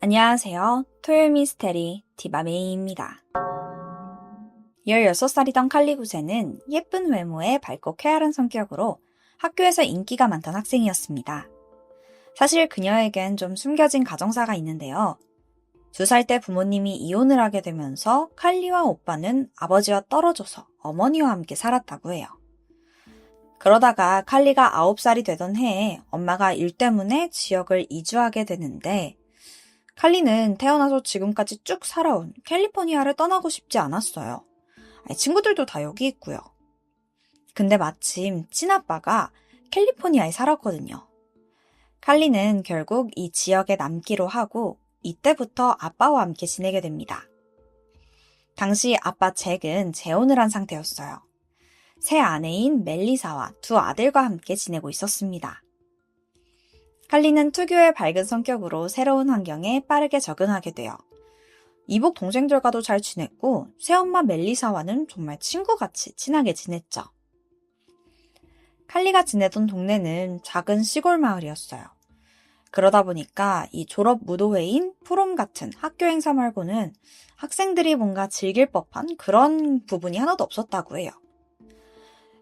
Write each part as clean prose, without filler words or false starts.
안녕하세요. 토요일 미스테리 디바메이입니다. 16살이던 칼리구세는 예쁜 외모에 밝고 쾌활한 성격으로 학교에서 인기가 많던 학생이었습니다. 사실 그녀에겐 좀 숨겨진 가정사가 있는데요. 2살 때 부모님이 이혼을 하게 되면서 칼리와 오빠는 아버지와 떨어져서 어머니와 함께 살았다고 해요. 그러다가 칼리가 9살이 되던 해에 엄마가 일 때문에 지역을 이주하게 되는데 칼리는 태어나서 지금까지 쭉 살아온 캘리포니아를 떠나고 싶지 않았어요. 친구들도 다 여기 있고요. 근데 마침 친아빠가 캘리포니아에 살았거든요. 칼리는 결국 이 지역에 남기로 하고 이때부터 아빠와 함께 지내게 됩니다. 당시 아빠 잭은 재혼을 한 상태였어요. 새 아내인 멜리사와 2 아들과 함께 지내고 있었습니다. 칼리는 특유의 밝은 성격으로 새로운 환경에 빠르게 적응하게 돼요. 이복 동생들과도 잘 지냈고 새엄마 멜리사와는 정말 친구같이 친하게 지냈죠. 칼리가 지내던 동네는 작은 시골 마을이었어요. 그러다 보니까 이 졸업 무도회인 프롬 같은 학교 행사 말고는 학생들이 뭔가 즐길 법한 그런 부분이 하나도 없었다고 해요.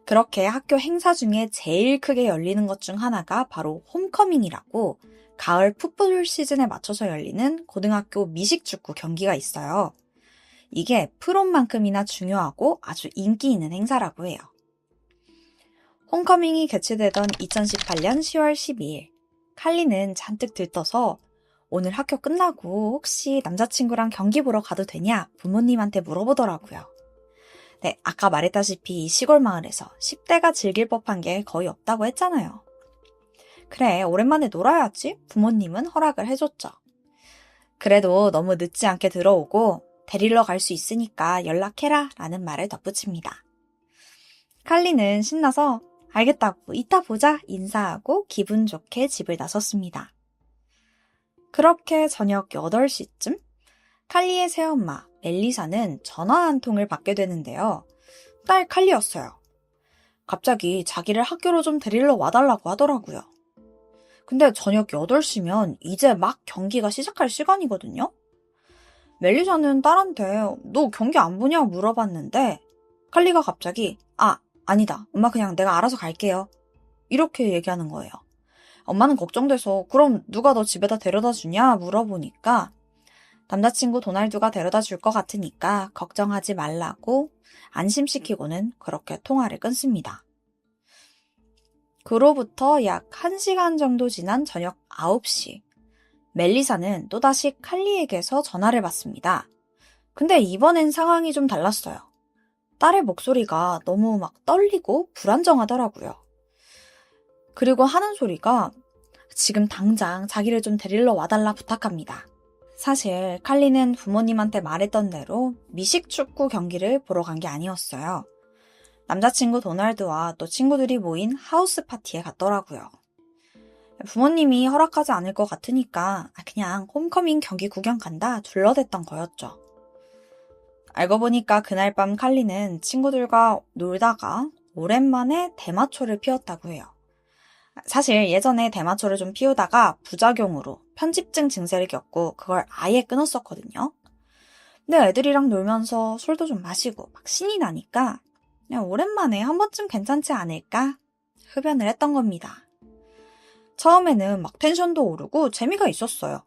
그렇게 학교 행사 중에 제일 크게 열리는 것 중 하나가 바로 홈커밍이라고 가을 풋볼 시즌에 맞춰서 열리는 고등학교 미식축구 경기가 있어요. 이게 프롬만큼이나 중요하고 아주 인기 있는 행사라고 해요. 홈커밍이 개최되던 2018년 10월 12일, 칼리는 잔뜩 들떠서 오늘 학교 끝나고 혹시 남자친구랑 경기 보러 가도 되냐 부모님한테 물어보더라고요. 네, 아까 말했다시피 시골 마을에서 10대가 즐길 법한 게 거의 없다고 했잖아요. 그래, 오랜만에 놀아야지. 부모님은 허락을 해줬죠. 그래도 너무 늦지 않게 들어오고 데리러 갈 수 있으니까 연락해라 라는 말을 덧붙입니다. 칼리는 신나서 알겠다고 이따 보자 인사하고 기분 좋게 집을 나섰습니다. 그렇게 저녁 8시쯤 칼리의 새엄마 멜리사는 전화 한 통을 받게 되는데요. 딸 칼리였어요. 갑자기 자기를 학교로 좀 데리러 와달라고 하더라고요. 근데 저녁 8시면 이제 막 경기가 시작할 시간이거든요. 멜리사는 딸한테 너 경기 안 보냐고 물어봤는데 칼리가 갑자기 아니다. 엄마 그냥 내가 알아서 갈게요. 이렇게 얘기하는 거예요. 엄마는 걱정돼서 그럼 누가 너 집에다 데려다 주냐 물어보니까 남자친구 도날두가 데려다 줄 것 같으니까 걱정하지 말라고 안심시키고는 그렇게 통화를 끊습니다. 그로부터 약 1시간 정도 지난 저녁 9시, 멜리사는 또다시 칼리에게서 전화를 받습니다. 근데 이번엔 상황이 좀 달랐어요. 딸의 목소리가 너무 막 떨리고 불안정하더라고요. 그리고 하는 소리가 지금 당장 자기를 좀 데리러 와달라 부탁합니다. 사실 칼리는 부모님한테 말했던 대로 미식축구 경기를 보러 간 게 아니었어요. 남자친구 도날드와 또 친구들이 모인 하우스 파티에 갔더라고요. 부모님이 허락하지 않을 것 같으니까 그냥 홈커밍 경기 구경 간다 둘러댔던 거였죠. 알고 보니까 그날 밤 칼리는 친구들과 놀다가 오랜만에 대마초를 피웠다고 해요. 사실 예전에 대마초를 좀 피우다가 부작용으로 편집증 증세를 겪고 그걸 아예 끊었었거든요. 근데 애들이랑 놀면서 술도 좀 마시고 막 신이 나니까 그냥 오랜만에 한 번쯤 괜찮지 않을까 흡연을 했던 겁니다. 처음에는 막 텐션도 오르고 재미가 있었어요.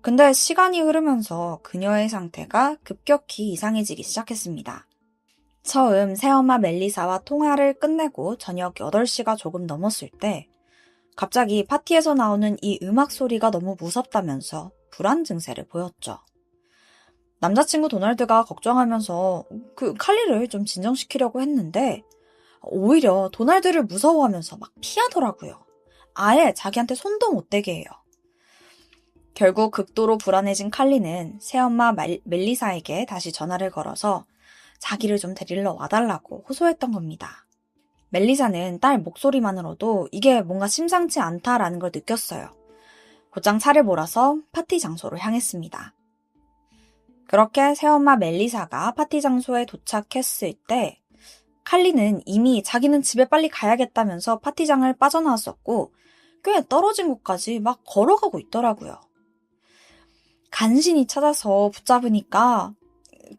근데 시간이 흐르면서 그녀의 상태가 급격히 이상해지기 시작했습니다. 처음 새엄마 멜리사와 통화를 끝내고 저녁 8시가 조금 넘었을 때 갑자기 파티에서 나오는 이 음악 소리가 너무 무섭다면서 불안 증세를 보였죠. 남자친구 도날드가 걱정하면서 그 칼리를 좀 진정시키려고 했는데 오히려 도날드를 무서워하면서 막 피하더라고요. 아예 자기한테 손도 못 대게 해요. 결국 극도로 불안해진 칼리는 새엄마 멜리사에게 다시 전화를 걸어서 자기를 좀 데리러 와달라고 호소했던 겁니다. 멜리사는 딸 목소리만으로도 이게 뭔가 심상치 않다라는 걸 느꼈어요. 곧장 차를 몰아서 파티 장소로 향했습니다. 그렇게 새엄마 멜리사가 파티 장소에 도착했을 때 칼리는 이미 자기는 집에 빨리 가야겠다면서 파티장을 빠져나왔었고 꽤 떨어진 곳까지 막 걸어가고 있더라고요. 간신히 찾아서 붙잡으니까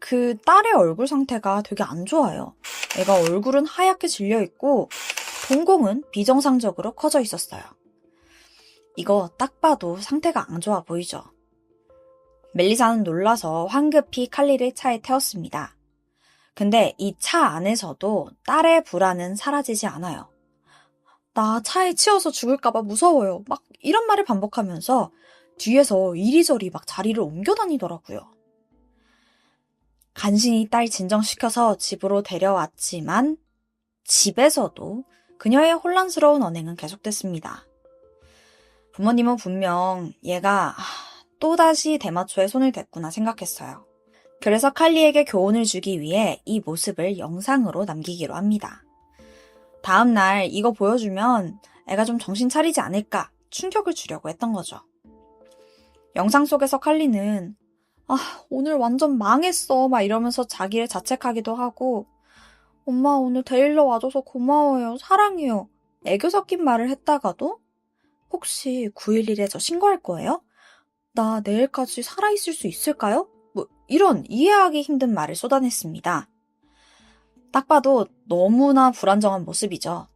그 딸의 얼굴 상태가 되게 안 좋아요. 애가 얼굴은 하얗게 질려있고 동공은 비정상적으로 커져 있었어요. 이거 딱 봐도 상태가 안 좋아 보이죠? 멜리사는 놀라서 황급히 칼리를 차에 태웠습니다. 근데 이 차 안에서도 딸의 불안은 사라지지 않아요. 나 차에 치여서 죽을까봐 무서워요. 막 이런 말을 반복하면서 뒤에서 이리저리 막 자리를 옮겨 다니더라고요. 간신히 딸 진정시켜서 집으로 데려왔지만 집에서도 그녀의 혼란스러운 언행은 계속됐습니다. 부모님은 분명 얘가 또다시 대마초에 손을 댔구나 생각했어요. 그래서 칼리에게 교훈을 주기 위해 이 모습을 영상으로 남기기로 합니다. 다음 날 이거 보여주면 애가 좀 정신 차리지 않을까 충격을 주려고 했던 거죠. 영상 속에서 칼리는 오늘 완전 망했어 막 이러면서 자기를 자책하기도 하고 엄마 오늘 데리러 와줘서 고마워요. 사랑해요. 애교 섞인 말을 했다가도 혹시 911에 저 신고할 거예요? 나 내일까지 살아있을 수 있을까요? 뭐 이런 이해하기 힘든 말을 쏟아냈습니다. 딱 봐도 너무나 불안정한 모습이죠.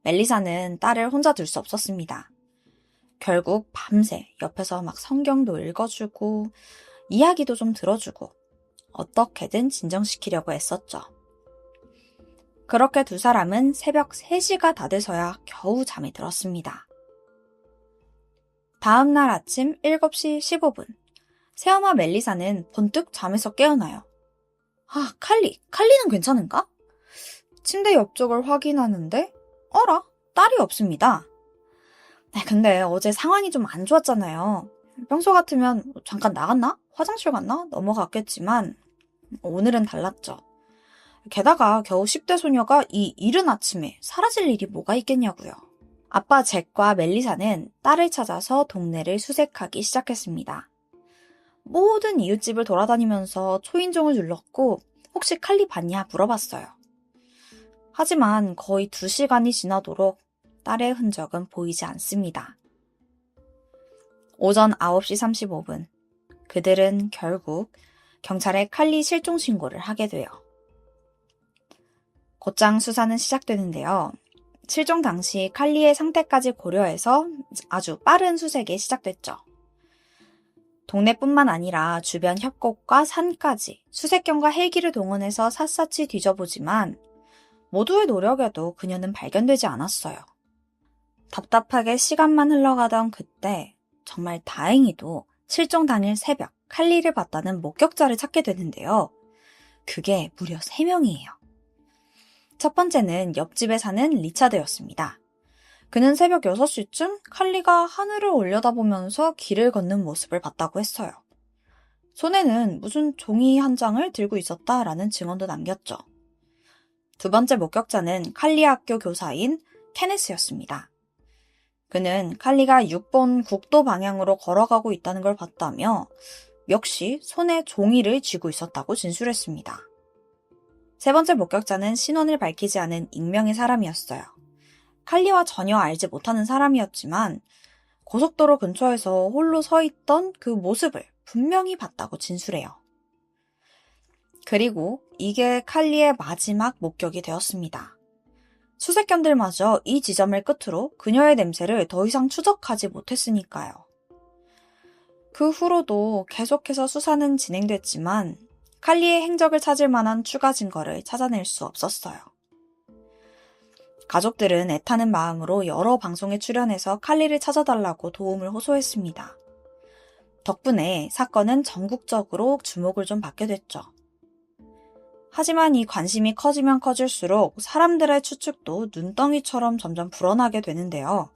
멜리사는 딸을 혼자 둘 수 없었습니다. 결국 밤새 옆에서 막 성경도 읽어주고 이야기도 좀 들어주고 어떻게든 진정시키려고 애썼죠. 그렇게 두 사람은 새벽 3시가 다 돼서야 겨우 잠이 들었습니다. 다음 날 아침 7시 15분, 새엄마 멜리사는 번뜩 잠에서 깨어나요. 칼리는 괜찮은가? 침대 옆쪽을 확인하는데 어라? 딸이 없습니다. 근데 어제 상황이 좀 안 좋았잖아요. 평소 같으면 잠깐 나갔나? 화장실 갔나? 넘어갔겠지만 오늘은 달랐죠. 게다가 겨우 10대 소녀가 이 이른 아침에 사라질 일이 뭐가 있겠냐고요. 아빠 잭과 멜리사는 딸을 찾아서 동네를 수색하기 시작했습니다. 모든 이웃집을 돌아다니면서 초인종을 눌렀고 혹시 칼리 봤냐 물어봤어요. 하지만 거의 2시간이 지나도록 딸의 흔적은 보이지 않습니다. 오전 9시 35분, 그들은 결국 경찰에 칼리 실종 신고를 하게 돼요. 곧장 수사는 시작되는데요. 실종 당시 칼리의 상태까지 고려해서 아주 빠른 수색이 시작됐죠. 동네뿐만 아니라 주변 협곡과 산까지 수색견과 헬기를 동원해서 샅샅이 뒤져보지만 모두의 노력에도 그녀는 발견되지 않았어요. 답답하게 시간만 흘러가던 그때 정말 다행히도 실종 당일 새벽 칼리를 봤다는 목격자를 찾게 되는데요. 그게 무려 3명이에요. 첫 번째는 옆집에 사는 리차드였습니다. 그는 새벽 6시쯤 칼리가 하늘을 올려다보면서 길을 걷는 모습을 봤다고 했어요. 손에는 무슨 종이 한 장을 들고 있었다라는 증언도 남겼죠. 두 번째 목격자는 칼리 학교 교사인 케네스였습니다. 그는 칼리가 6번 국도 방향으로 걸어가고 있다는 걸 봤다며 역시 손에 종이를 쥐고 있었다고 진술했습니다. 세 번째 목격자는 신원을 밝히지 않은 익명의 사람이었어요. 칼리와 전혀 알지 못하는 사람이었지만 고속도로 근처에서 홀로 서 있던 그 모습을 분명히 봤다고 진술해요. 그리고 이게 칼리의 마지막 목격이 되었습니다. 수색견들마저 이 지점을 끝으로 그녀의 냄새를 더 이상 추적하지 못했으니까요. 그 후로도 계속해서 수사는 진행됐지만 칼리의 행적을 찾을 만한 추가 증거를 찾아낼 수 없었어요. 가족들은 애타는 마음으로 여러 방송에 출연해서 칼리를 찾아달라고 도움을 호소했습니다. 덕분에 사건은 전국적으로 주목을 좀 받게 됐죠. 하지만 이 관심이 커지면 커질수록 사람들의 추측도 눈덩이처럼 점점 불어나게 되는데요.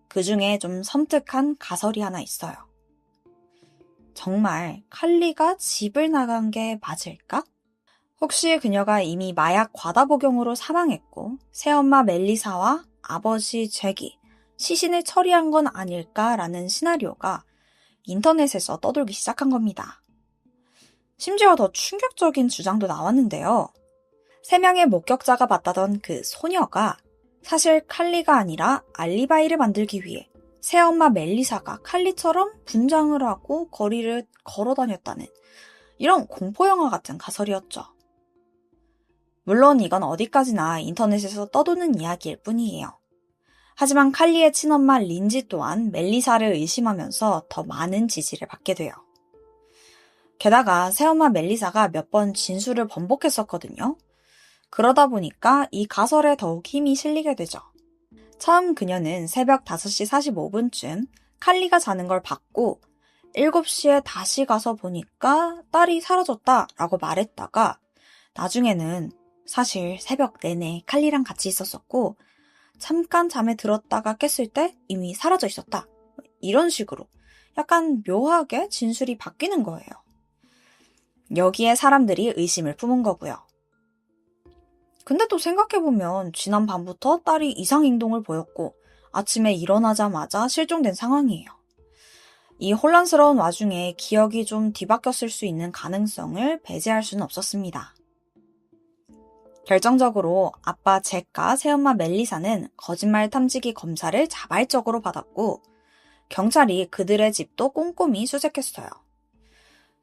그 중에 좀 섬뜩한 가설이 하나 있어요. 정말 칼리가 집을 나간 게 맞을까? 혹시 그녀가 이미 마약 과다 복용으로 사망했고 새엄마 멜리사와 아버지 잭이 시신을 처리한 건 아닐까라는 시나리오가 인터넷에서 떠돌기 시작한 겁니다. 심지어 더 충격적인 주장도 나왔는데요. 3명의 목격자가 봤다던 그 소녀가 사실 칼리가 아니라 알리바이를 만들기 위해 새엄마 멜리사가 칼리처럼 분장을 하고 거리를 걸어 다녔다는 이런 공포영화 같은 가설이었죠. 물론 이건 어디까지나 인터넷에서 떠도는 이야기일 뿐이에요. 하지만 칼리의 친엄마 린지 또한 멜리사를 의심하면서 더 많은 지지를 받게 돼요. 게다가 새엄마 멜리사가 몇 번 진술을 번복했었거든요. 그러다 보니까 이 가설에 더욱 힘이 실리게 되죠. 처음 그녀는 새벽 5시 45분쯤 칼리가 자는 걸 봤고 7시에 다시 가서 보니까 딸이 사라졌다라고 말했다가 나중에는 사실 새벽 내내 칼리랑 같이 있었었고 잠깐 잠에 들었다가 깼을 때 이미 사라져 있었다. 이런 식으로 약간 묘하게 진술이 바뀌는 거예요. 여기에 사람들이 의심을 품은 거고요. 근데 또 생각해보면 지난 밤부터 딸이 이상 행동을 보였고 아침에 일어나자마자 실종된 상황이에요. 이 혼란스러운 와중에 기억이 좀 뒤바뀌었을 수 있는 가능성을 배제할 수는 없었습니다. 결정적으로 아빠 잭과 새엄마 멜리사는 거짓말 탐지기 검사를 자발적으로 받았고 경찰이 그들의 집도 꼼꼼히 수색했어요.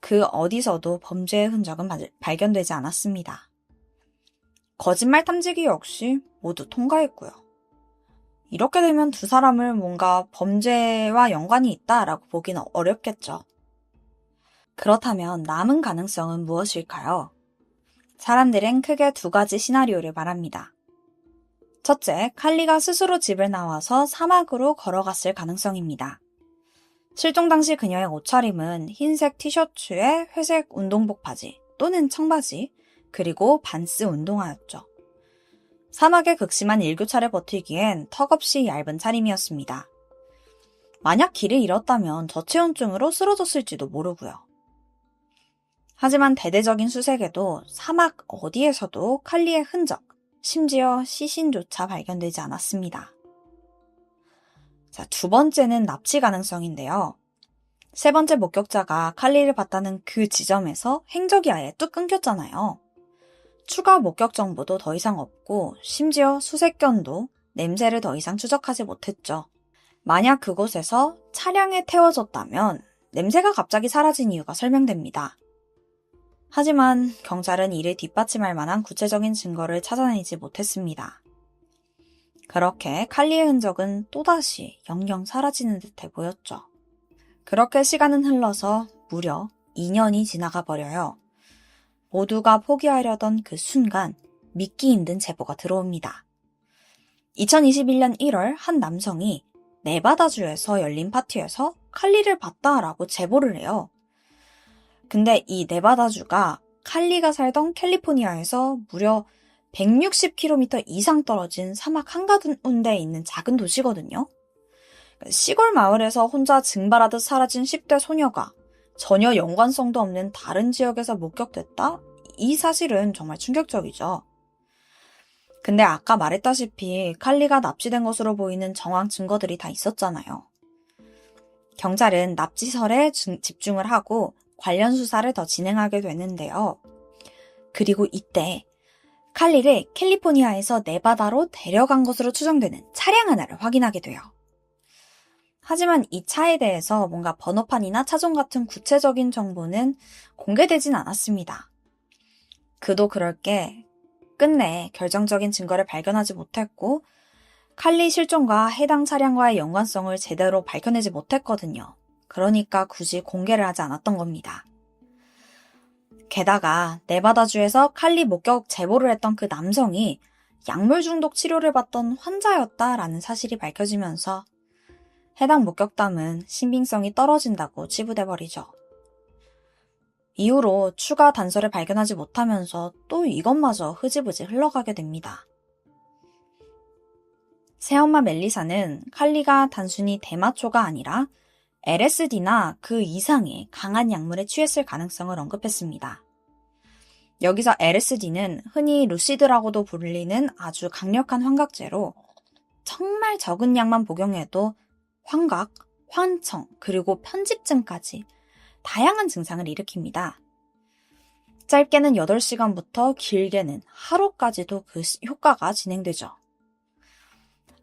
그 어디서도 범죄의 흔적은 발견되지 않았습니다. 거짓말 탐지기 역시 모두 통과했고요. 이렇게 되면 두 사람을 뭔가 범죄와 연관이 있다라고 보기는 어렵겠죠. 그렇다면 남은 가능성은 무엇일까요? 사람들은 크게 두 가지 시나리오를 말합니다. 첫째, 칼리가 스스로 집을 나와서 사막으로 걸어갔을 가능성입니다. 실종 당시 그녀의 옷차림은 흰색 티셔츠에 회색 운동복 바지 또는 청바지, 그리고 반스 운동화였죠. 사막의 극심한 일교차를 버티기엔 턱없이 얇은 차림이었습니다. 만약 길을 잃었다면 저체온증으로 쓰러졌을지도 모르고요. 하지만 대대적인 수색에도 사막 어디에서도 칼리의 흔적, 심지어 시신조차 발견되지 않았습니다. 자, 두 번째는 납치 가능성인데요. 세 번째 목격자가 칼리를 봤다는 그 지점에서 행적이 아예 뚝 끊겼잖아요. 추가 목격 정보도 더 이상 없고 심지어 수색견도 냄새를 더 이상 추적하지 못했죠. 만약 그곳에서 차량에 태워졌다면 냄새가 갑자기 사라진 이유가 설명됩니다. 하지만 경찰은 이를 뒷받침할 만한 구체적인 증거를 찾아내지 못했습니다. 그렇게 칼리의 흔적은 또다시 영영 사라지는 듯해 보였죠. 그렇게 시간은 흘러서 무려 2년이 지나가 버려요. 모두가 포기하려던 그 순간 믿기 힘든 제보가 들어옵니다. 2021년 1월 한 남성이 네바다주에서 열린 파티에서 칼리를 봤다라고 제보를 해요. 근데 이 네바다주가 칼리가 살던 캘리포니아에서 무려 160km 이상 떨어진 사막 한가운데에 있는 작은 도시거든요. 시골 마을에서 혼자 증발하듯 사라진 10대 소녀가 전혀 연관성도 없는 다른 지역에서 목격됐다? 이 사실은 정말 충격적이죠. 근데 아까 말했다시피 칼리가 납치된 것으로 보이는 정황 증거들이 다 있었잖아요. 경찰은 납치설에 집중을 하고 관련 수사를 더 진행하게 되는데요. 그리고 이때 칼리를 캘리포니아에서 네바다로 데려간 것으로 추정되는 차량 하나를 확인하게 돼요. 하지만 이 차에 대해서 뭔가 번호판이나 차종 같은 구체적인 정보는 공개되진 않았습니다. 그도 그럴 게 끝내 결정적인 증거를 발견하지 못했고 칼리 실종과 해당 차량과의 연관성을 제대로 밝혀내지 못했거든요. 그러니까 굳이 공개를 하지 않았던 겁니다. 게다가 네바다주에서 칼리 목격 제보를 했던 그 남성이 약물 중독 치료를 받던 환자였다라는 사실이 밝혀지면서 해당 목격담은 신빙성이 떨어진다고 치부돼버리죠. 이후로 추가 단서를 발견하지 못하면서 또 이것마저 흐지부지 흘러가게 됩니다. 새엄마 멜리사는 칼리가 단순히 대마초가 아니라 LSD나 그 이상의 강한 약물에 취했을 가능성을 언급했습니다. 여기서 LSD는 흔히 루시드라고도 불리는 아주 강력한 환각제로 정말 적은 양만 복용해도 환각, 환청, 그리고 편집증까지 다양한 증상을 일으킵니다. 짧게는 8시간부터 길게는 하루까지도 그 효과가 진행되죠.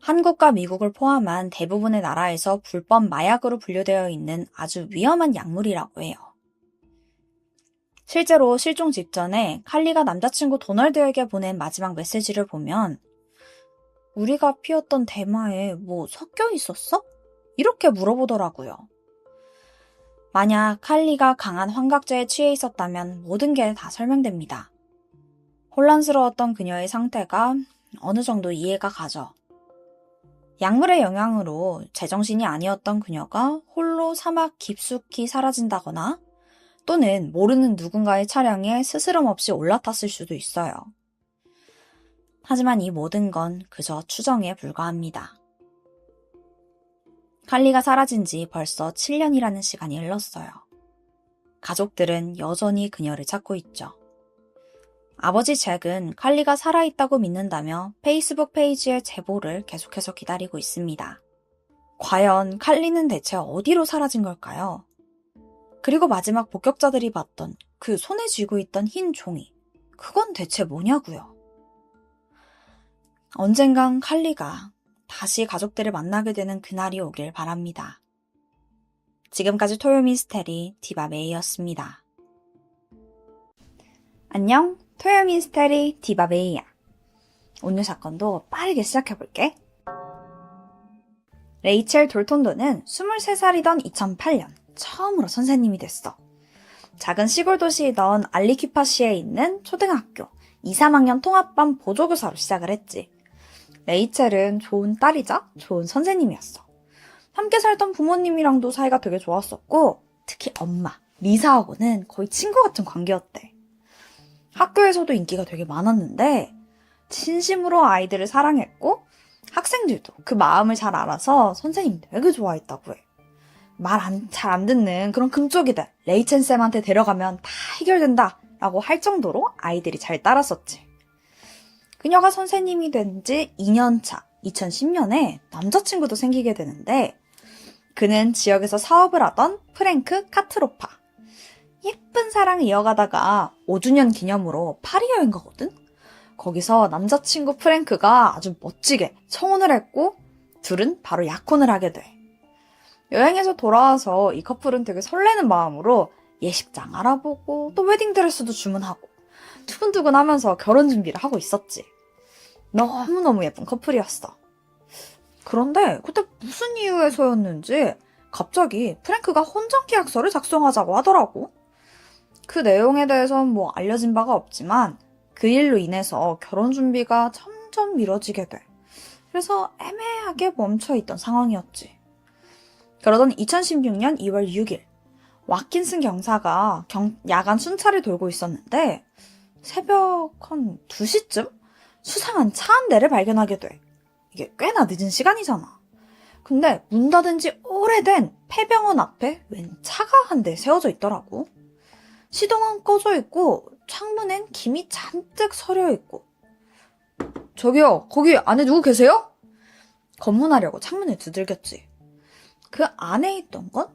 한국과 미국을 포함한 대부분의 나라에서 불법 마약으로 분류되어 있는 아주 위험한 약물이라고 해요. 실제로 실종 직전에 칼리가 남자친구 도널드에게 보낸 마지막 메시지를 보면 우리가 피웠던 대마에 뭐 섞여 있었어? 이렇게 물어보더라고요. 만약 칼리가 강한 환각제에 취해 있었다면 모든 게 다 설명됩니다. 혼란스러웠던 그녀의 상태가 어느 정도 이해가 가죠. 약물의 영향으로 제정신이 아니었던 그녀가 홀로 사막 깊숙이 사라진다거나 또는 모르는 누군가의 차량에 스스럼 없이 올라탔을 수도 있어요. 하지만 이 모든 건 그저 추정에 불과합니다. 칼리가 사라진 지 벌써 7년이라는 시간이 흘렀어요. 가족들은 여전히 그녀를 찾고 있죠. 아버지 잭은 칼리가 살아있다고 믿는다며 페이스북 페이지의 제보를 계속해서 기다리고 있습니다. 과연 칼리는 대체 어디로 사라진 걸까요? 그리고 마지막 목격자들이 봤던 그 손에 쥐고 있던 흰 종이, 그건 대체 뭐냐고요? 언젠간 칼리가 다시 가족들을 만나게 되는 그날이 오길 바랍니다. 지금까지 토요미스테리 디바메이였습니다. 안녕, 토요미스테리 디바메이야. 오늘 사건도 빠르게 시작해볼게. 레이첼 돌톤도는 23살이던 2008년 처음으로 선생님이 됐어. 작은 시골 도시이던 알리퀴파시에 있는 초등학교 2, 3학년 통합반 보조교사로 시작을 했지. 레이첼은 좋은 딸이자 좋은 선생님이었어. 함께 살던 부모님이랑도 사이가 되게 좋았었고 특히 엄마, 리사하고는 거의 친구 같은 관계였대. 학교에서도 인기가 되게 많았는데 진심으로 아이들을 사랑했고 학생들도 그 마음을 잘 알아서 선생님 되게 좋아했다고 해. 말 잘 안 듣는 그런 금쪽이들 레이첼 쌤한테 데려가면 다 해결된다 라고 할 정도로 아이들이 잘 따랐었지. 그녀가 선생님이 된 지 2년차 2010년에 남자친구도 생기게 되는데 그는 지역에서 사업을 하던 프랭크 카트로파. 예쁜 사랑을 이어가다가 5주년 기념으로 파리 여행 가거든? 거기서 남자친구 프랭크가 아주 멋지게 청혼을 했고 둘은 바로 약혼을 하게 돼. 여행에서 돌아와서 이 커플은 되게 설레는 마음으로 예식장 알아보고 또 웨딩드레스도 주문하고 두근두근 하면서 결혼 준비를 하고 있었지. 너무너무 예쁜 커플이었어. 그런데 그때 무슨 이유에서였는지 갑자기 프랭크가 혼전 계약서를 작성하자고 하더라고. 그 내용에 대해서는 뭐 알려진 바가 없지만 그 일로 인해서 결혼 준비가 점점 미뤄지게 돼. 그래서 애매하게 멈춰있던 상황이었지. 그러던 2016년 2월 6일 와킨슨 경사가 야간 순찰을 돌고 있었는데 새벽 한 2시쯤 수상한 차 한 대를 발견하게 돼. 이게 꽤나 늦은 시간이잖아. 근데 문 닫은 지 오래된 폐병원 앞에 웬 차가 한 대 세워져 있더라고. 시동은 꺼져 있고 창문엔 김이 잔뜩 서려 있고. 저기요, 거기 안에 누구 계세요? 검문하려고 창문을 두들겼지. 그 안에 있던 건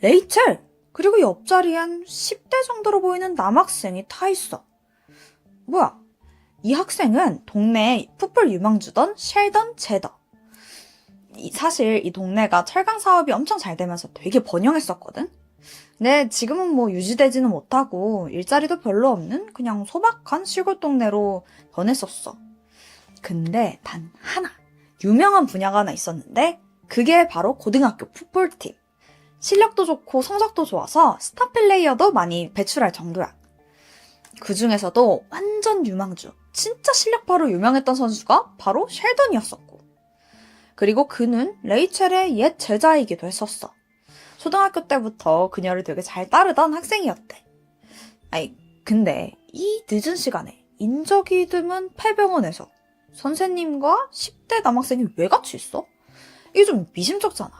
레이첼! 그리고 옆자리엔 10대 정도로 보이는 남학생이 타 있어. 뭐야? 이 학생은 동네에 풋볼 유망주던 셸던 제더. 사실 이 동네가 철강 사업이 엄청 잘 되면서 되게 번영했었거든? 근데 지금은 뭐 유지되지는 못하고 일자리도 별로 없는 그냥 소박한 시골 동네로 변했었어. 근데 단 하나 유명한 분야가 하나 있었는데 그게 바로 고등학교 풋볼팀. 실력도 좋고 성적도 좋아서 스타 플레이어도 많이 배출할 정도야. 그 중에서도 완전 유망주, 진짜 실력파로 유명했던 선수가 바로 셸던이었었고. 그리고 그는 레이첼의 옛 제자이기도 했었어. 초등학교 때부터 그녀를 되게 잘 따르던 학생이었대. 근데 이 늦은 시간에 인적이 드문 폐병원에서 선생님과 10대 남학생이 왜 같이 있어? 이게 좀 미심쩍잖아.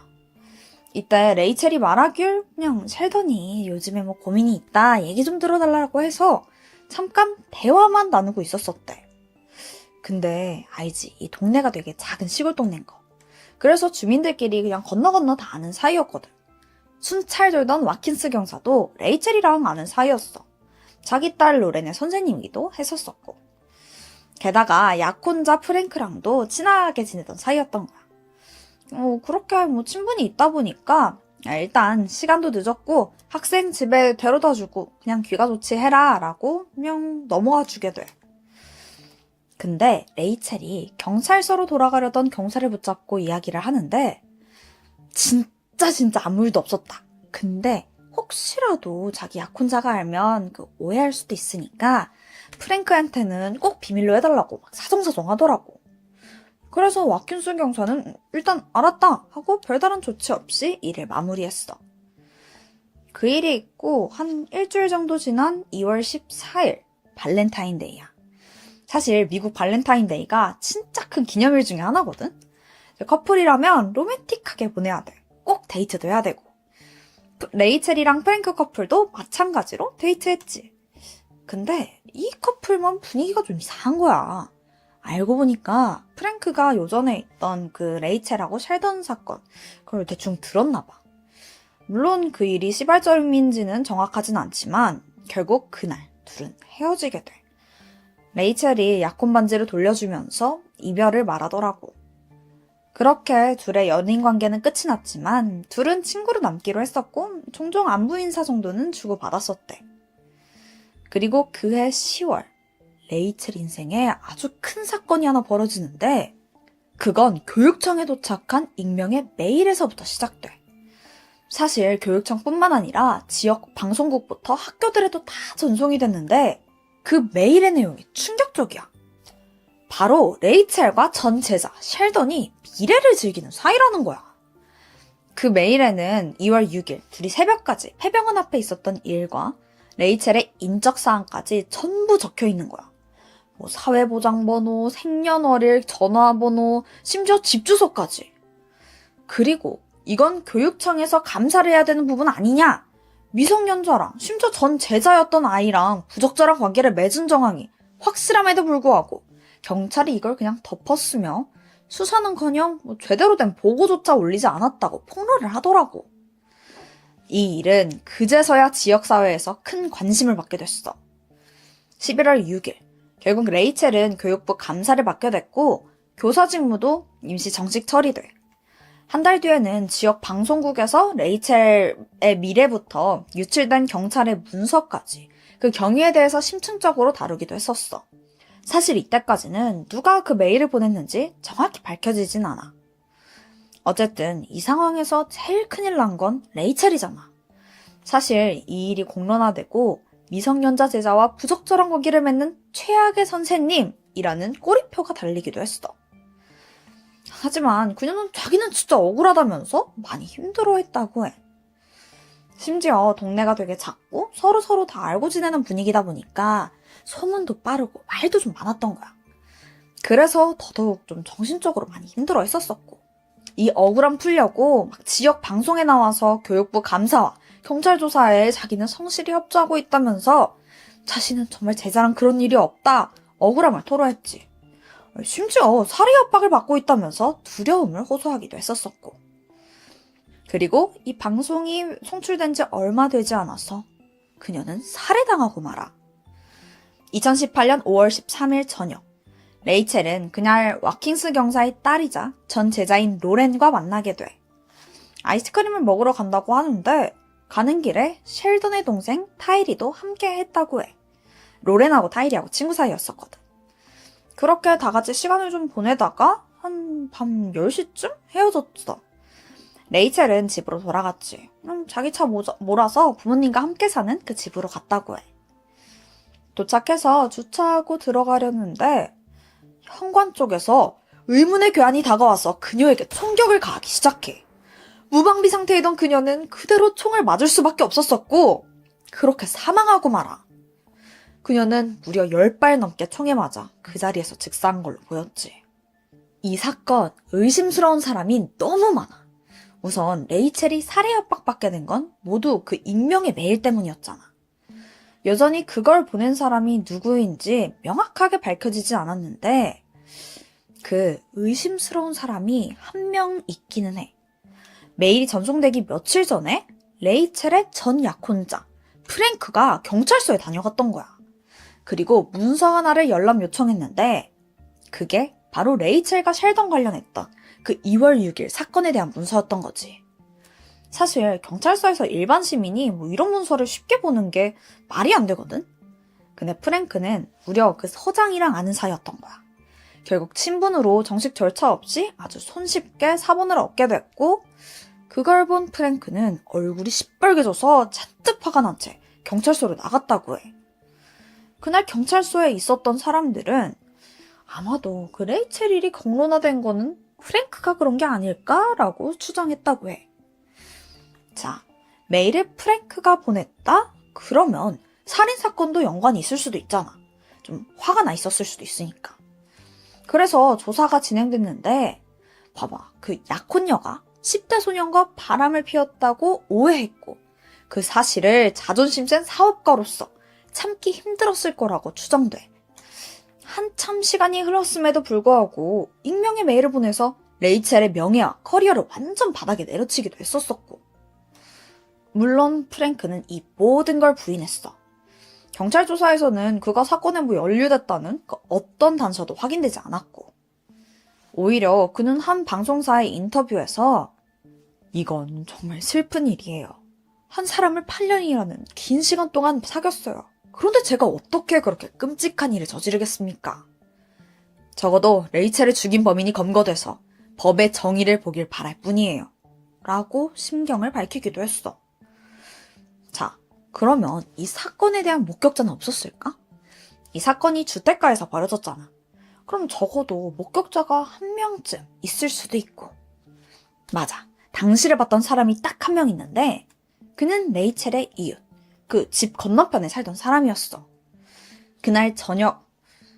이때 레이첼이 말하길 그냥 셸던이 요즘에 뭐 고민이 있다 얘기 좀 들어달라고 해서 잠깐 대화만 나누고 있었었대. 근데 알지, 이 동네가 되게 작은 시골 동네인 거. 그래서 주민들끼리 그냥 건너 다 아는 사이였거든. 순찰 돌던 와킨스 경사도 레이첼이랑 아는 사이였어. 자기 딸 로렌의 선생님이기도 했었었고. 게다가 약혼자 프랭크랑도 친하게 지내던 사이였던 거야. 그렇게 친분이 있다 보니까 일단 시간도 늦었고 학생 집에 데려다주고 그냥 귀가 좋지 해라 라고 그냥 넘어가 주게 돼. 근데 레이첼이 경찰서로 돌아가려던 경찰을 붙잡고 이야기를 하는데 진짜 아무 일도 없었다. 근데 혹시라도 자기 약혼자가 알면 오해할 수도 있으니까 프랭크한테는 꼭 비밀로 해달라고 막 사정사정 하더라고. 그래서 와킨슨 경사는 일단 알았다 하고 별다른 조치 없이 일을 마무리했어. 그 일이 있고 한 일주일 정도 지난 2월 14일 발렌타인데이야. 사실 미국 발렌타인데이가 진짜 큰 기념일 중에 하나거든. 커플이라면 로맨틱하게 보내야 돼. 꼭 데이트도 해야 되고. 레이첼이랑 프랭크 커플도 마찬가지로 데이트했지. 근데 이 커플만 분위기가 좀 이상한 거야. 알고 보니까 프랭크가 요전에 있던 그 레이첼하고 셸던 사건, 그걸 대충 들었나 봐. 물론 그 일이 시발점인지는 정확하진 않지만 결국 그날 둘은 헤어지게 돼. 레이첼이 약혼 반지를 돌려주면서 이별을 말하더라고. 그렇게 둘의 연인 관계는 끝이 났지만 둘은 친구로 남기로 했었고 종종 안부 인사 정도는 주고받았었대. 그리고 그해 10월 레이첼 인생에 아주 큰 사건이 하나 벌어지는데 그건 교육청에 도착한 익명의 메일에서부터 시작돼. 사실 교육청뿐만 아니라 지역 방송국부터 학교들에도 다 전송이 됐는데 그 메일의 내용이 충격적이야. 바로 레이첼과 전 제자 셸던이 미래를 즐기는 사이라는 거야. 그 메일에는 2월 6일 둘이 새벽까지 폐병원 앞에 있었던 일과 레이첼의 인적사항까지 전부 적혀 있는 거야. 사회보장번호, 생년월일, 전화번호, 심지어 집 주소까지. 그리고 이건 교육청에서 감사를 해야 되는 부분 아니냐? 미성년자랑 심지어 전 제자였던 아이랑 부적절한 관계를 맺은 정황이 확실함에도 불구하고 경찰이 이걸 그냥 덮었으며 수사는커녕 제대로 된 보고조차 올리지 않았다고 폭로를 하더라고. 이 일은 그제서야 지역사회에서 큰 관심을 받게 됐어. 11월 6일 결국 레이첼은 교육부 감사를 받게 됐고 교사 직무도 임시 정식 처리돼. 한 달 뒤에는 지역 방송국에서 레이첼의 미래부터 유출된 경찰의 문서까지 그 경위에 대해서 심층적으로 다루기도 했었어. 사실 이때까지는 누가 그 메일을 보냈는지 정확히 밝혀지진 않아. 어쨌든 이 상황에서 제일 큰일 난 건 레이첼이잖아. 사실 이 일이 공론화되고 미성년자 제자와 부적절한 관계를 맺는 최악의 선생님이라는 꼬리표가 달리기도 했어. 하지만 그녀는 자기는 진짜 억울하다면서 많이 힘들어했다고 해. 심지어 동네가 되게 작고 서로 다 알고 지내는 분위기다 보니까 소문도 빠르고 말도 좀 많았던 거야. 그래서 더더욱 좀 정신적으로 많이 힘들어 했었었고 이 억울함 풀려고 막 지역 방송에 나와서 교육부 감사와 경찰 조사에 자기는 성실히 협조하고 있다면서 자신은 정말 제자랑 그런 일이 없다 억울함을 토로했지. 심지어 살해 협박을 받고 있다면서 두려움을 호소하기도 했었었고. 그리고 이 방송이 송출된 지 얼마 되지 않아서 그녀는 살해당하고 말아. 2018년 5월 13일 저녁 레이첼은 그날 와킨스 경사의 딸이자 전 제자인 로렌과 만나게 돼. 아이스크림을 먹으러 간다고 하는데 가는 길에 셸던의 동생 타이리도 함께 했다고 해. 로렌하고 타이리하고 친구 사이였었거든. 그렇게 다 같이 시간을 좀 보내다가 한 밤 10시쯤 헤어졌어. 레이첼은 집으로 돌아갔지. 자기 차 몰아서 부모님과 함께 사는 그 집으로 갔다고 해. 도착해서 주차하고 들어가려는데 현관 쪽에서 의문의 괴한이 다가와서 그녀에게 총격을 가하기 시작해. 무방비 상태이던 그녀는 그대로 총을 맞을 수밖에 없었었고 그렇게 사망하고 말아. 그녀는 무려 10발 넘게 총에 맞아 그 자리에서 즉사한 걸로 보였지. 이 사건 의심스러운 사람이 너무 많아. 우선 레이첼이 살해 협박받게 된 건 모두 그 익명의 메일 때문이었잖아. 여전히 그걸 보낸 사람이 누구인지 명확하게 밝혀지지 않았는데 그 의심스러운 사람이 한 명 있기는 해. 메일이 전송되기 며칠 전에 레이첼의 전 약혼자 프랭크가 경찰서에 다녀갔던 거야. 그리고 문서 하나를 열람 요청했는데 그게 바로 레이첼과 셸던 관련했던 그 2월 6일 사건에 대한 문서였던 거지. 사실 경찰서에서 일반 시민이 이런 문서를 쉽게 보는 게 말이 안 되거든? 근데 프랭크는 무려 그 서장이랑 아는 사이였던 거야. 결국 친분으로 정식 절차 없이 아주 손쉽게 사본을 얻게 됐고, 그걸 본 프랭크는 얼굴이 시뻘개져서 잔뜩 화가 난 채 경찰서로 나갔다고 해. 그날 경찰서에 있었던 사람들은 아마도 그 레이첼 일이 공론화된 거는 프랭크가 그런 게 아닐까라고 추정했다고 해. 자, 메일을 프랭크가 보냈다? 그러면 살인사건도 연관이 있을 수도 있잖아. 좀 화가 나 있었을 수도 있으니까. 그래서 조사가 진행됐는데, 봐봐. 그 약혼녀가 10대 소년과 바람을 피웠다고 오해했고, 그 사실을 자존심 센 사업가로서 참기 힘들었을 거라고 추정돼. 한참 시간이 흘렀음에도 불구하고 익명의 메일을 보내서 레이첼의 명예와 커리어를 완전 바닥에 내려치기도 했었었고. 물론 프랭크는 이 모든 걸 부인했어. 경찰 조사에서는 그가 사건에 연루됐다는 그 어떤 단서도 확인되지 않았고, 오히려 그는 한 방송사의 인터뷰에서 이건 정말 슬픈 일이에요. 한 사람을 8년이라는 긴 시간 동안 사귀었어요. 그런데 제가 어떻게 그렇게 끔찍한 일을 저지르겠습니까? 적어도 레이첼을 죽인 범인이 검거돼서 법의 정의를 보길 바랄 뿐이에요. 라고 심경을 밝히기도 했어. 자, 그러면 이 사건에 대한 목격자는 없었을까? 이 사건이 주택가에서 벌어졌잖아. 그럼 적어도 목격자가 한 명쯤 있을 수도 있고. 맞아. 당시를 봤던 사람이 딱 한 명 있는데 그는 레이첼의 이웃, 그 집 건너편에 살던 사람이었어. 그날 저녁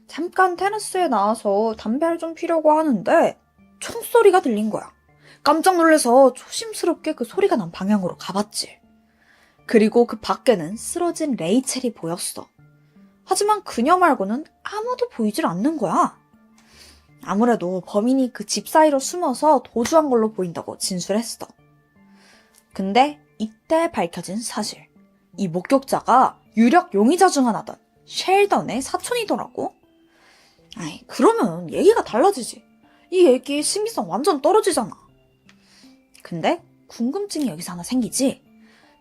잠깐 테라스에 나와서 담배를 좀 피려고 하는데 총소리가 들린 거야. 깜짝 놀라서 조심스럽게 그 소리가 난 방향으로 가봤지. 그리고 그 밖에는 쓰러진 레이첼이 보였어. 하지만 그녀 말고는 아무도 보이질 않는 거야. 아무래도 범인이 그 집 사이로 숨어서 도주한 걸로 보인다고 진술했어. 근데 이때 밝혀진 사실. 이 목격자가 유력 용의자 중 하나던 셸던의 사촌이더라고. 아이, 그러면 얘기가 달라지지. 이 얘기 신빙성 완전 떨어지잖아. 근데 궁금증이 여기서 하나 생기지.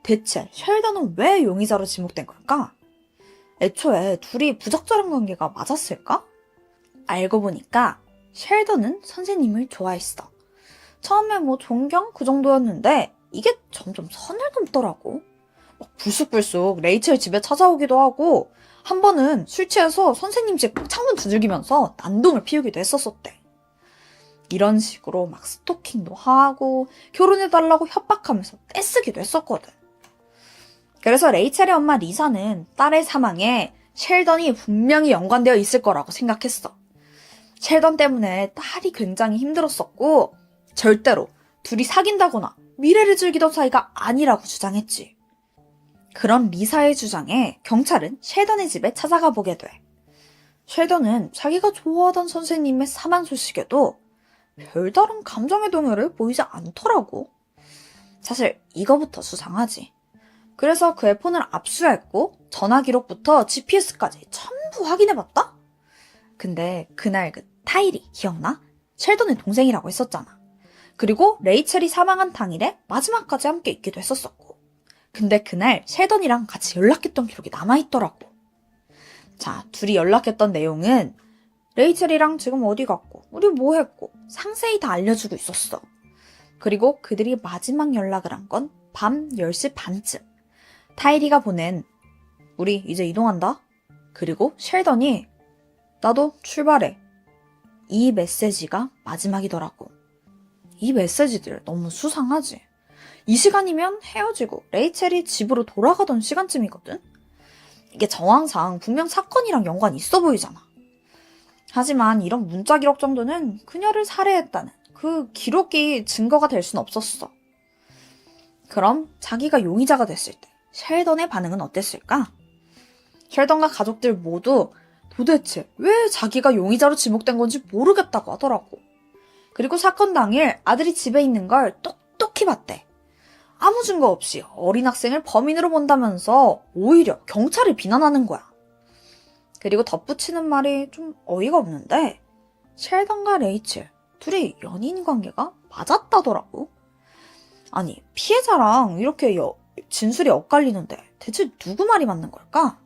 대체 셸던은 왜 용의자로 지목된 걸까? 애초에 둘이 부적절한 관계가 맞았을까? 알고 보니까 셸던은 선생님을 좋아했어. 처음에 존경 그 정도였는데 이게 점점 선을 넘더라고. 막 불쑥불쑥 레이첼 집에 찾아오기도 하고 한 번은 술 취해서 선생님 집 창문 두들기면서 난동을 피우기도 했었었대. 이런 식으로 막 스토킹도 하고 결혼해달라고 협박하면서 떼쓰기도 했었거든. 그래서 레이첼의 엄마 리사는 딸의 사망에 셸던이 분명히 연관되어 있을 거라고 생각했어. 셸던 때문에 딸이 굉장히 힘들었었고 절대로 둘이 사귄다거나 미래를 즐기던 사이가 아니라고 주장했지. 그런 리사의 주장에 경찰은 셸던의 집에 찾아가 보게 돼. 셸던은 자기가 좋아하던 선생님의 사망 소식에도 별다른 감정의 동요를 보이지 않더라고. 사실 이거부터 수상하지. 그래서 그의 폰을 압수했고 전화 기록부터 GPS까지 전부 확인해봤다? 근데 그날 그 타일이 기억나? 셸던의 동생이라고 했었잖아. 그리고 레이첼이 사망한 당일에 마지막까지 함께 있기도 했었었고. 근데 그날 셸던이랑 같이 연락했던 기록이 남아있더라고. 자, 둘이 연락했던 내용은 레이첼이랑 지금 어디 갔고 우리 뭐 했고 상세히 다 알려주고 있었어. 그리고 그들이 마지막 연락을 한 건 밤 10시 반쯤. 타이리가 보낸 우리 이제 이동한다. 그리고 셸던이 나도 출발해. 이 메시지가 마지막이더라고. 이 메시지들 너무 수상하지. 이 시간이면 헤어지고 레이첼이 집으로 돌아가던 시간쯤이거든. 이게 정황상 분명 사건이랑 연관이 있어 보이잖아. 하지만 이런 문자 기록 정도는 그녀를 살해했다는 그 기록이 증거가 될 순 없었어. 그럼 자기가 용의자가 됐을 때 셸던의 반응은 어땠을까? 셸던과 가족들 모두 도대체 왜 자기가 용의자로 지목된 건지 모르겠다고 하더라고. 그리고 사건 당일 아들이 집에 있는 걸 똑똑히 봤대. 아무 증거 없이 어린 학생을 범인으로 본다면서 오히려 경찰을 비난하는 거야. 그리고 덧붙이는 말이 좀 어이가 없는데 셸던과 레이첼, 둘이 연인 관계가 맞았다더라고. 아니, 피해자랑 이렇게 진술이 엇갈리는데 대체 누구 말이 맞는 걸까?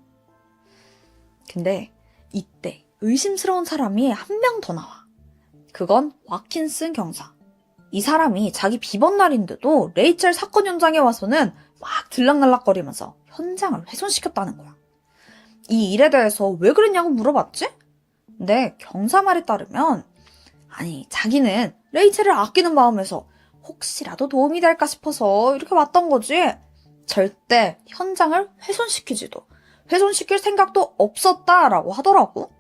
근데 이때 의심스러운 사람이 한 명 더 나와. 그건 와킨슨 경사. 이 사람이 자기 비번 날인데도 레이첼 사건 현장에 와서는 막 들락날락거리면서 현장을 훼손시켰다는 거야. 이 일에 대해서 왜 그랬냐고 물어봤지? 근데 경사 말에 따르면 아니 자기는 레이첼을 아끼는 마음에서 혹시라도 도움이 될까 싶어서 이렇게 왔던 거지. 절대 현장을 훼손시킬 생각도 없었다라고 하더라고.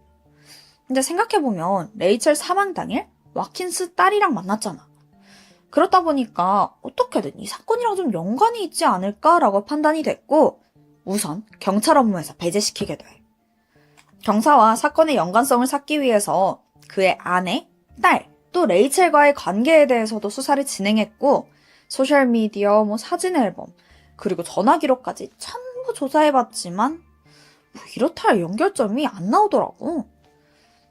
근데 생각해보면 레이첼 사망 당일 와킨스 딸이랑 만났잖아. 그렇다 보니까 어떻게든 이 사건이랑 좀 연관이 있지 않을까라고 판단이 됐고 우선 경찰 업무에서 배제시키게 돼. 경사와 사건의 연관성을 쌓기 위해서 그의 아내, 딸, 또 레이첼과의 관계에 대해서도 수사를 진행했고 소셜미디어, 사진 앨범, 그리고 전화 기록까지 전부 조사해봤지만 이렇다 할 연결점이 안 나오더라고.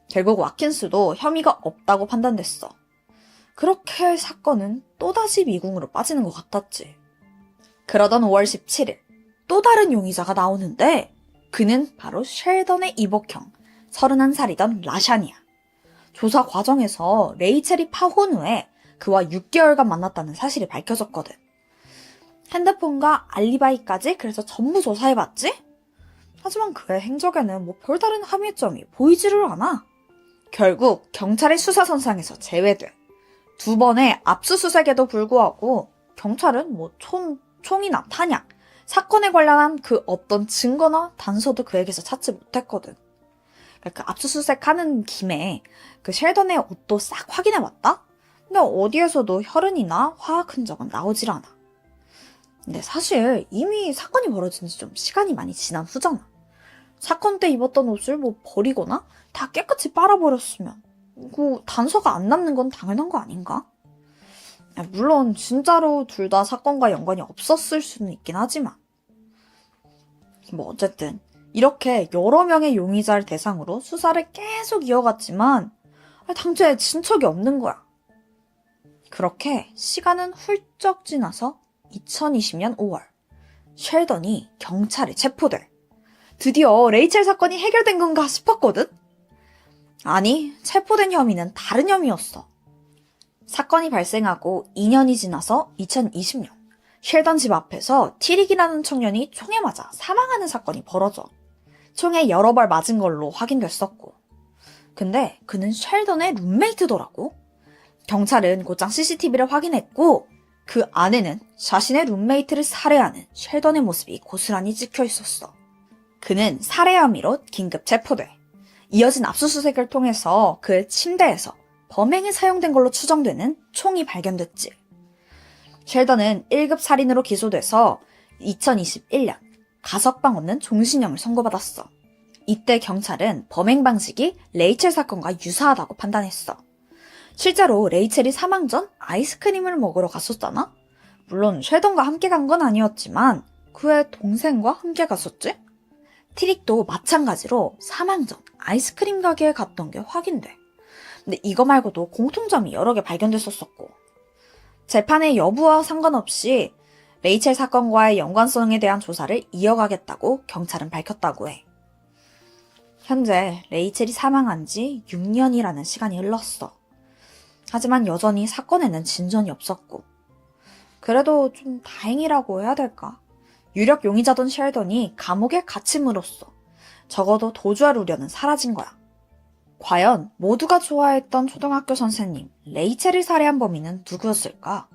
결국 와킨스도 혐의가 없다고 판단됐어. 그렇게 사건은 또다시 미궁으로 빠지는 것 같았지. 그러던 5월 17일 또 다른 용의자가 나오는데 그는 바로 셸던의 이복형 31살이던 라샨이야. 조사 과정에서 레이첼이 파혼 후에 그와 6개월간 만났다는 사실이 밝혀졌거든. 핸드폰과 알리바이까지 그래서 전부 조사해봤지? 하지만 그의 행적에는 별다른 함의점이 보이지를 않아. 결국 경찰의 수사선상에서 제외돼. 2번의 압수수색에도 불구하고 경찰은 총이나 탄약, 사건에 관련한 그 어떤 증거나 단서도 그에게서 찾지 못했거든. 그 압수수색하는 김에 그 셸던의 옷도 싹 확인해봤다? 근데 어디에서도 혈흔이나 화학 흔적은 나오질 않아. 근데 사실 이미 사건이 벌어진 지 좀 시간이 많이 지난 후잖아. 사건 때 입었던 옷을 버리거나 다 깨끗이 빨아버렸으면 그 단서가 안 남는 건 당연한 거 아닌가? 물론 진짜로 둘 다 사건과 연관이 없었을 수는 있긴 하지만 어쨌든 이렇게 여러 명의 용의자를 대상으로 수사를 계속 이어갔지만 당초에 진척이 없는 거야. 그렇게 시간은 훌쩍 지나서 2020년 5월 셸던이 경찰에 체포돼. 드디어 레이첼 사건이 해결된 건가 싶었거든? 아니, 체포된 혐의는 다른 혐의였어. 사건이 발생하고 2년이 지나서 2020년 셸던 집 앞에서 티릭이라는 청년이 총에 맞아 사망하는 사건이 벌어져. 총에 여러 발 맞은 걸로 확인됐었고. 근데 그는 셸던의 룸메이트더라고. 경찰은 곧장 CCTV를 확인했고 그 안에는 자신의 룸메이트를 살해하는 셸던의 모습이 고스란히 찍혀 있었어. 그는 살해 혐의로 긴급 체포돼. 이어진 압수수색을 통해서 그 침대에서 범행에 사용된 걸로 추정되는 총이 발견됐지. 셸던은 1급 살인으로 기소돼서 2021년 가석방 없는 종신형을 선고받았어. 이때 경찰은 범행 방식이 레이첼 사건과 유사하다고 판단했어. 실제로 레이첼이 사망 전 아이스크림을 먹으러 갔었잖아? 물론 셸던과 함께 간 건 아니었지만 그의 동생과 함께 갔었지? 티릭도 마찬가지로 사망 전 아이스크림 가게에 갔던 게 확인돼. 근데 이거 말고도 공통점이 여러 개 발견됐었고 재판의 여부와 상관없이 레이첼 사건과의 연관성에 대한 조사를 이어가겠다고 경찰은 밝혔다고 해. 현재 레이첼이 사망한 지 6년이라는 시간이 흘렀어. 하지만 여전히 사건에는 진전이 없었고 그래도 좀 다행이라고 해야 될까? 유력 용의자던 셸던이 감옥에 갇힘으로써 적어도 도주할 우려는 사라진 거야. 과연 모두가 좋아했던 초등학교 선생님 레이첼을 살해한 범인은 누구였을까?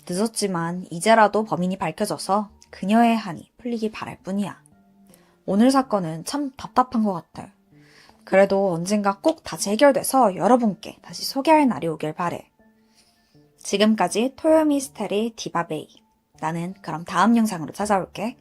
늦었지만 이제라도 범인이 밝혀져서 그녀의 한이 풀리길 바랄 뿐이야. 오늘 사건은 참 답답한 것 같아. 그래도 언젠가 꼭 다시 해결돼서 여러분께 다시 소개할 날이 오길 바래. 지금까지 토요 미스테리 디바베이. 나는 그럼 다음 영상으로 찾아올게.